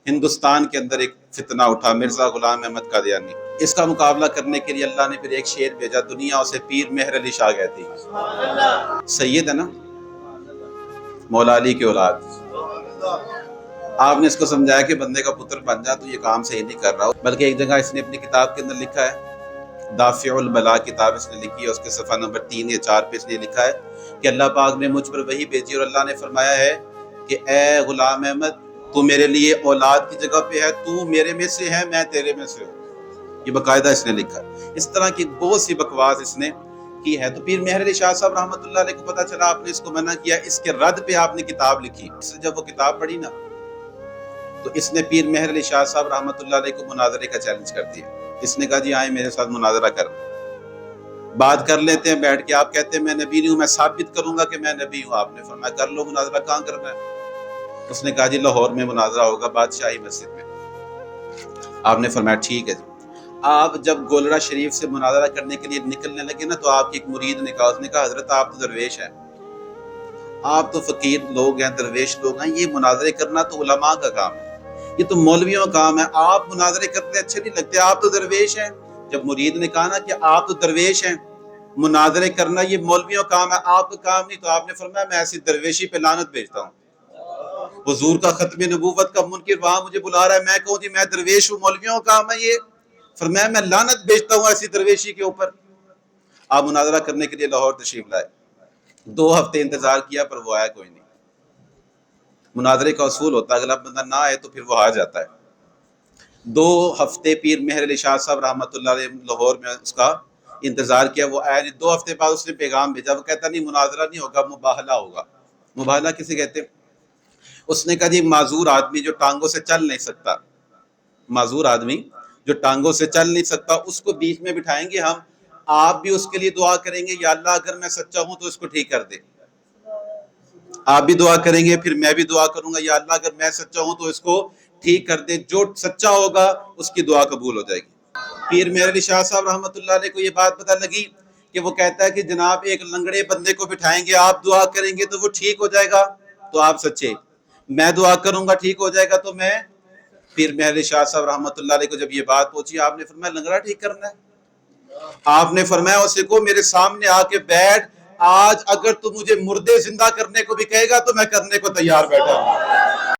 ہندوستان کے اندر ایک فتنہ اٹھا، مرزا غلام احمد قادیانی۔ اس کا مقابلہ کرنے کے لیے اللہ نے پھر ایک شیر بھیجا، دنیا اسے پیر مہر علی شاہ کہتی ہے۔ سید ہے نا، مولا علی کی اولاد۔ آپ نے اس کو سمجھایا کہ بندے کا پتر بن جا، تو یہ کام صحیح نہیں کر رہا، بلکہ ایک جگہ اس نے اپنی کتاب کے اندر لکھا ہے، دافع البلا کتاب اس نے لکھی ہے، اس کے صفحہ نمبر 3 یا 4 پہ اس نے لکھا ہے کہ اللہ پاک نے مجھ پر وحی بھیجی اور اللہ نے فرمایا ہے کہ اے غلام احمد، تو میرے لیے اولاد کی جگہ پہ ہے، تو میرے میں سے ہے، میں تیرے میں سے ہوں۔ یہ باقاعدہ اس نے لکھا ہے۔ اس طرح کی بہت سی بکواس اس نے کی ہے۔ تو پیر مہر علی شاہ صاحب رحمۃ اللہ علیہ کو پتہ چلا آپ نے اس کو منع کیا، اس کے رد پہ آپ نے کتاب لکھی۔ اس نے جب وہ کتاب پڑھی نا، تو اس نے پیر مہر علی شاہ صاحب رحمۃ اللہ علیہ کو مناظرے کا چیلنج کر دیا۔ اس نے کہا جی آئیں میرے ساتھ مناظرہ کر، بات کر لیتے ہیں بیٹھ کے، آپ کہتے ہیں میں نبی نہیں ہوں، میں ثابت کروں گا کہ میں نبی ہوں۔ آپ نے فرمایا کر لو مناظرہ، کہاں کرنا ہے؟ اس نے کہا جی لاہور میں مناظرہ ہوگا، بادشاہی مسجد میں۔ آپ نے فرمایا ٹھیک ہے جی۔ آپ جب گولڑا شریف سے مناظرہ کرنے کے لیے نکلنے لگے نا، تو آپ کی ایک مرید نے کہا، اس نے کہا حضرت آپ تو درویش ہیں، آپ تو فقیر لوگ ہیں، درویش لوگ ہیں، یہ مناظرے کرنا تو علماء کا کام ہے، یہ تو مولویوں کا کام ہے، آپ مناظرے کرتے اچھے نہیں لگتے، آپ تو درویش ہیں۔ جب مرید نے کہا نا کہ آپ تو درویش ہیں، مناظرے کرنا یہ مولویوں کا کام ہے، آپ کا کام نہیں، تو آپ نے فرمایا میں ایسی درویشی پہ لعنت بھیجتا ہوں۔ حضور کا ختم نبوت کا منکر وہاں مجھے بلا رہا ہے، میں کہوں جی میں درویش ہوں، مولویوں کا کام ہے یہ؟ فرمایا میں لعنت بھیجتا ہوں ایسی درویشی کے اوپر۔ آپ مناظرہ کرنے کے لیے لاہور تشریف لائے، 2 ہفتے انتظار کیا پر وہ آیا کوئی نہیں۔ مناظرے کا اصول ہوتا ہے اگلا بندہ نہ آئے تو پھر وہ آ جاتا ہے۔ 2 ہفتے پیر مہر علی شاہ صاحب رحمۃ اللہ علیہ لاہور میں اس کا انتظار کیا، وہ آیا نہیں۔ 2 ہفتے بعد اس نے پیغام بھیجا، وہ کہتا نہیں مناظرہ نہیں ہوگا، مباہلہ ہوگا۔ مباہلہ کسے کہتے ہیں؟ اس نے کہا جی معذور آدمی جو ٹانگوں سے چل نہیں سکتا، معذور آدمی جو ٹانگوں سے چل نہیں سکتا، اس کو بیچ میں بٹھائیں گے ہم، آپ بھی اس کے لیے دعا کریں گے یا اللہ اگر میں سچا ہوں تو اس کو ٹھیک کر دے، آپ بھی دعا کریں گے، پھر میں بھی دعا کروں گا یا اللہ اگر میں سچا ہوں تو اس کو ٹھیک کر دے، جو سچا ہوگا اس کی دعا قبول ہو جائے گی۔ پیر مہر علی شاہ صاحب رحمۃ اللہ علیہ کو یہ بات پتہ لگی کہ وہ کہتا ہے کہ جناب ایک لنگڑے بندے کو بٹھائیں گے، آپ دعا کریں گے تو وہ ٹھیک ہو جائے گا تو آپ سچے، میں دعا کروں گا ٹھیک ہو جائے گا تو میں۔ پیر مہر علی شاہ صاحب رحمۃ اللہ علیہ کو جب یہ بات پہنچی، آپ نے فرمایا لنگڑا ٹھیک کرنا ہے؟ آپ نے فرمایا اسے کو میرے سامنے آ کے بیٹھ، آج اگر تو مجھے مردے زندہ کرنے کو بھی کہے گا تو میں کرنے کو تیار بیٹھا ہوں۔